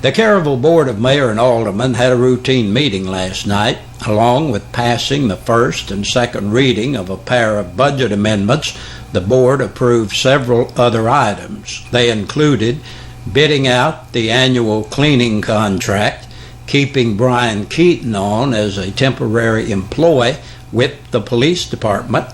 The Caryville Board of Mayor and Aldermen had a routine meeting last night, along with passing the first and second reading of a pair of budget amendments. The board approved several other items. They included bidding out the annual cleaning contract, keeping Brian Keaton on as a temporary employee with the police department,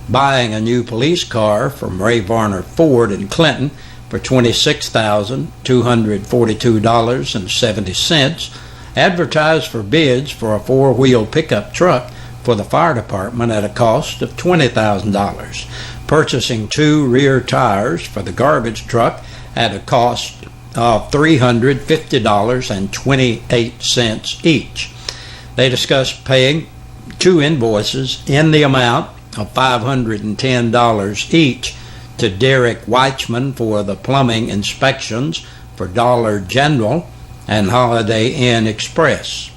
buying a new police car from Ray Varner Ford in Clinton for $26,242.70, advertised for bids for a four-wheel pickup truck for the fire department at a cost of $20,000, purchasing two rear tires for the garbage truck at a cost of $350.28 each. They discussed paying two invoices in the amount of $510 each to Derek Weichman for the plumbing inspections for Dollar General and Holiday Inn Express.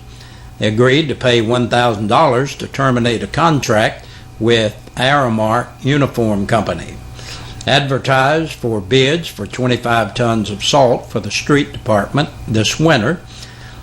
They agreed to pay $1,000 to terminate a contract with Aramark Uniform Company. Advertised for bids for 25 tons of salt for the street department this winter.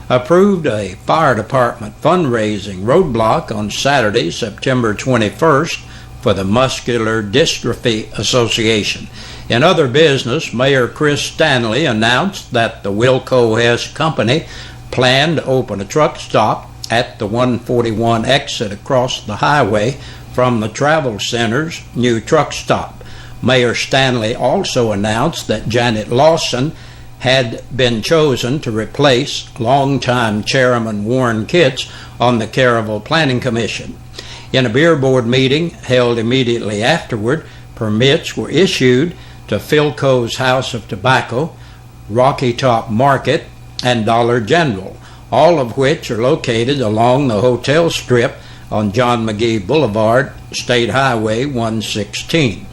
Approved a fire department fundraising roadblock on Saturday, September 21st for the Muscular Dystrophy Association. In other business, Mayor Chris Stanley announced that the Wilco Hess Company planned to open a truck stop at the 141 exit across the highway from the Travel Center's new truck stop. Mayor Stanley also announced that Janet Lawson had been chosen to replace longtime Chairman Warren Kitts on the Caryville Planning Commission. In a beer board meeting held immediately afterward, permits were issued to Philco's House of Tobacco, Rocky Top Market, and Dollar General, all of which are located along the hotel strip on John McGee Boulevard, State Highway 116.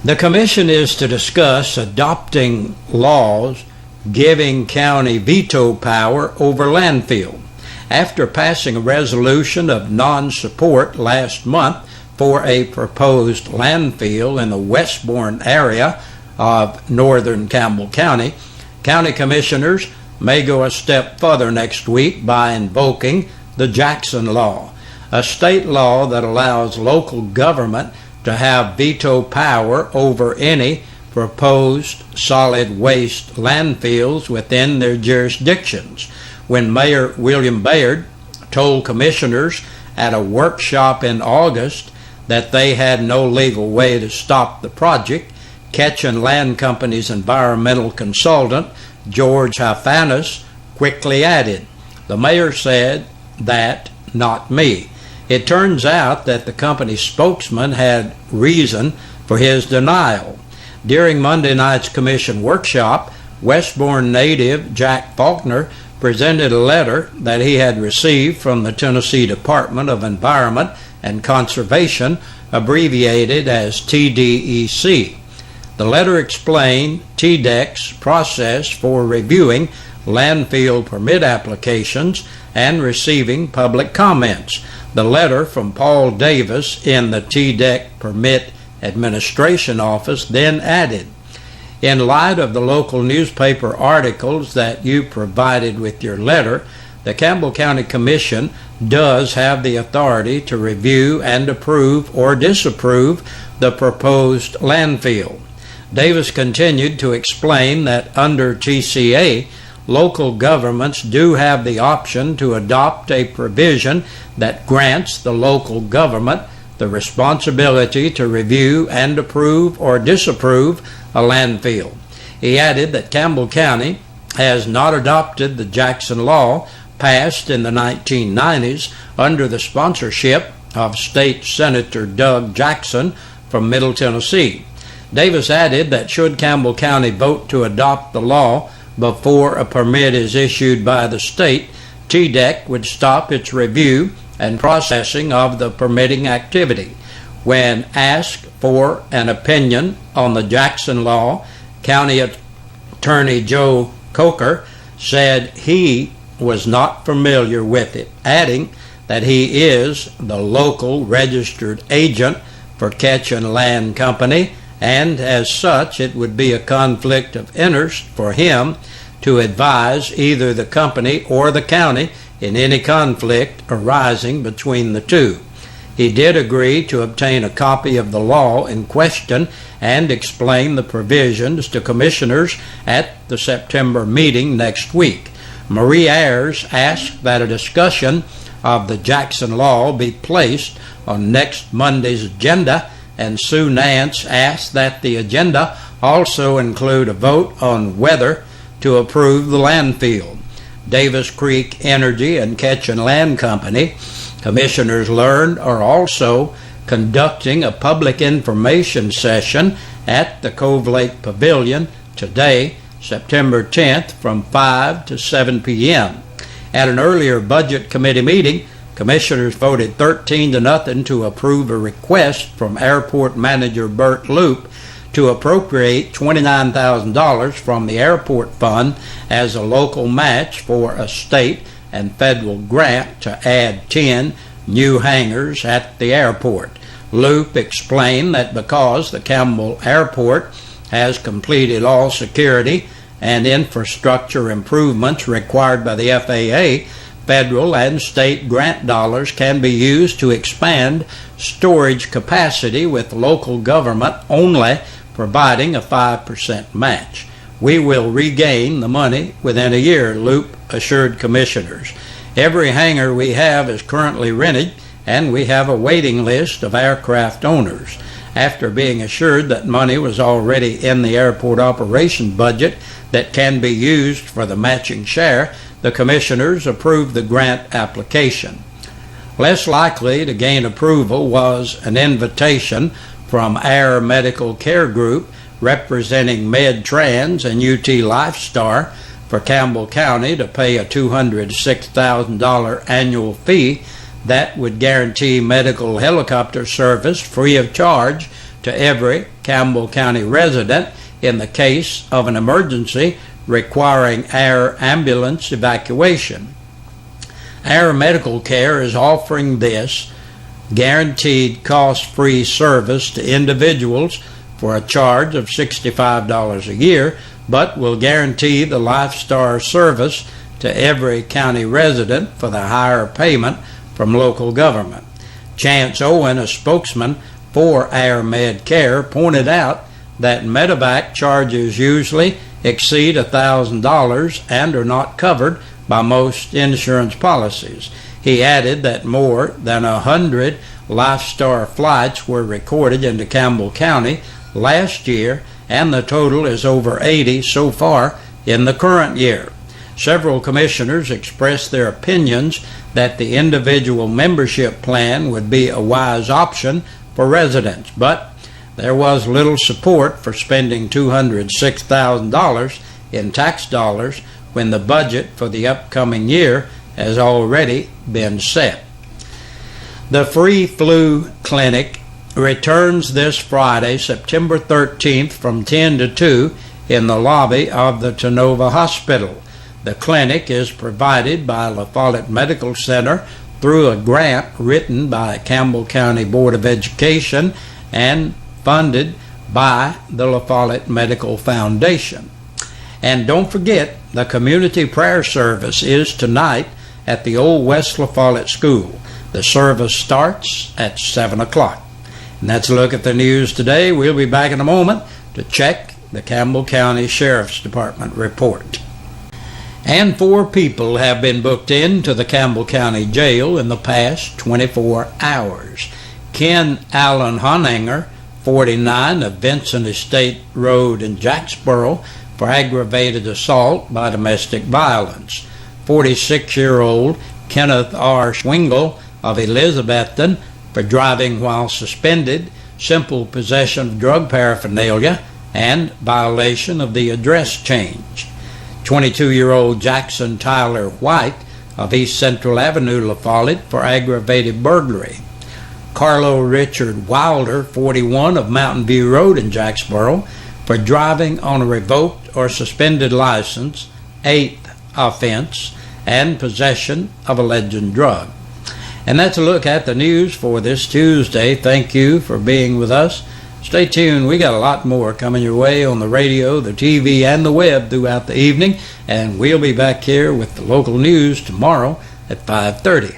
The commission is to discuss adopting laws giving county veto power over landfill. After passing a resolution of non-support last month for a proposed landfill in the Westbourne area of northern Campbell County, county commissioners may go a step further next week by invoking the Jackson Law, a state law that allows local government to have veto power over any proposed solid waste landfills within their jurisdictions. When Mayor William Bayard told commissioners at a workshop in August that they had no legal way to stop the project, Ketchen Land Company's environmental consultant, George Hafanis, quickly added, "The mayor said that, not me." It turns out that the company's spokesman had reason for his denial. During Monday night's commission workshop, Westbourne native Jack Faulkner presented a letter that he had received from the Tennessee Department of Environment and Conservation, abbreviated as TDEC. The letter explained TDEC's process for reviewing landfill permit applications and receiving public comments. The letter from Paul Davis in the TDEC Permit Administration Office then added, "In light of the local newspaper articles that you provided with your letter, the Campbell County Commission does have the authority to review and approve or disapprove the proposed landfill." Davis continued to explain that under TCA, local governments do have the option to adopt a provision that grants the local government the responsibility to review and approve or disapprove a landfill. He added that Campbell County has not adopted the Jackson Law passed in the 1990s under the sponsorship of State Senator Doug Jackson from Middle Tennessee. Davis added that should Campbell County vote to adopt the law before a permit is issued by the state, TDEC would stop its review and processing of the permitting activity. When asked for an opinion on the Jackson Law, County Attorney Joe Coker said he was not familiar with it, adding that he is the local registered agent for Ketchen Land Company, and as such it would be a conflict of interest for him to advise either the company or the county in any conflict arising between the two. He did agree to obtain a copy of the law in question and explain the provisions to commissioners at the September meeting next week. Marie Ayers asked that a discussion of the Jackson law be placed on next Monday's agenda, and Sue Nance asked that the agenda also include a vote on whether to approve the landfill. Davis Creek Energy and Ketchen Land Company commissioners learned are also conducting a public information session at the Cove Lake Pavilion today, September 10th, from 5 to 7 p.m. At an earlier Budget Committee meeting, commissioners voted 13-0 to approve a request from Airport Manager Bert Loop to appropriate $29,000 from the airport fund as a local match for a state and federal grant to add 10 new hangars at the airport. Loop explained that because the Campbell Airport has completed all security and infrastructure improvements required by the FAA, federal and state grant dollars can be used to expand storage capacity, with local government only providing a 5% match. We will regain the money within a year, Loop assured commissioners. Every hangar we have is currently rented, and we have a waiting list of aircraft owners. After being assured that money was already in the airport operation budget that can be used for the matching share, the commissioners approved the grant application. Less likely to gain approval was an invitation from Air Medical Care Group, representing MedTrans and UT Lifestar, for Campbell County to pay a $206,000 annual fee that would guarantee medical helicopter service free of charge to every Campbell County resident in the case of an emergency requiring air ambulance evacuation. Air Medical Care is offering this guaranteed cost-free service to individuals for a charge of $65 a year, but will guarantee the Lifestar service to every county resident for the higher payment from local government. Chance Owen, a spokesman for Air Med Care, pointed out that medevac charges usually exceed $1,000 and are not covered by most insurance policies. He added that more than 100 Lifestar flights were recorded into Campbell County last year, and the total is over 80 so far in the current year. Several commissioners expressed their opinions that the individual membership plan would be a wise option for residents, but there was little support for spending $206,000 in tax dollars when the budget for the upcoming year has already been set. The free flu clinic returns this Friday, September 13th, from 10 to 2 in the lobby of the Tenova Hospital. The clinic is provided by La Follette Medical Center through a grant written by Campbell County Board of Education and funded by the La Follette Medical Foundation. And don't forget, the community prayer service is tonight at the Old West La Follette School. The service starts at 7 o'clock. And that's a look at the news today. We'll be back in a moment to check the Campbell County Sheriff's Department report. And 4 people have been booked into the Campbell County Jail in the past 24 hours. Ken Allen Honinger, 49, of Vincent Estate Road in Jacksboro, for aggravated assault by domestic violence. 46-year-old Kenneth R. Schwingle of Elizabethton for driving while suspended, simple possession of drug paraphernalia, and violation of the address change. 22-year-old Jackson Tyler White of East Central Avenue, La Follette, for aggravated burglary. Carlo Richard Wilder, 41, of Mountain View Road in Jacksboro, for driving on a revoked or suspended license, 8th offense, and possession of a legend drug. And that's a look at the news for this Tuesday. Thank you for being with us. Stay tuned. We got a lot more coming your way on the radio, the TV, and the web throughout the evening. And we'll be back here with the local news tomorrow at 5:30.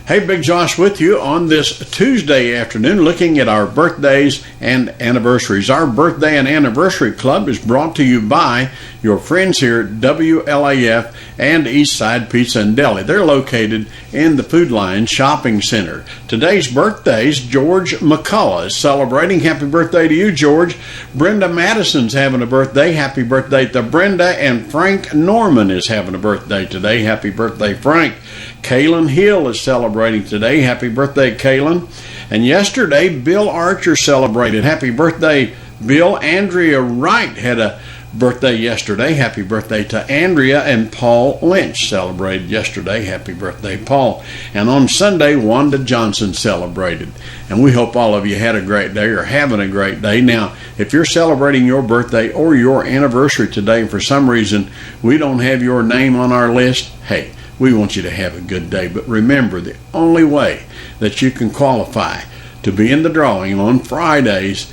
Hey, Big Josh with you on this Tuesday afternoon, looking at our birthdays and anniversaries. Our Birthday and Anniversary Club is brought to you by your friends here at WLAF and Eastside Pizza and Deli. They're located in the Food Line Shopping Center. Today's birthdays, George McCullough is celebrating. Happy birthday to you, George. Brenda Madison's having a birthday. Happy birthday to Brenda. And Frank Norman is having a birthday today. Happy birthday, Frank. Kaylin Hill is celebrating today. Happy birthday, Kaylin. And yesterday, Bill Archer celebrated. Happy birthday, Bill. Andrea Wright had a birthday yesterday. Happy birthday to Andrea. And Paul Lynch celebrated yesterday. Happy birthday, Paul. And on Sunday, Wanda Johnson celebrated. And we hope all of you had a great day or having a great day. Now, if you're celebrating your birthday or your anniversary today, and for some reason we don't have your name on our list, hey, we want you to have a good day. But remember, the only way that you can qualify to be in the drawing on Fridays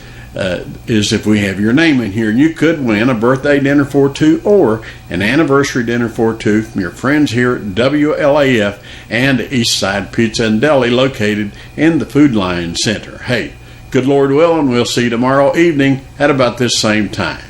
is if we have your name in here. And you could win a birthday dinner for two or an anniversary dinner for two from your friends here at WLAF and Eastside Pizza and Deli, located in the Food Line Center. Hey, good Lord willing, we'll see you tomorrow evening at about this same time.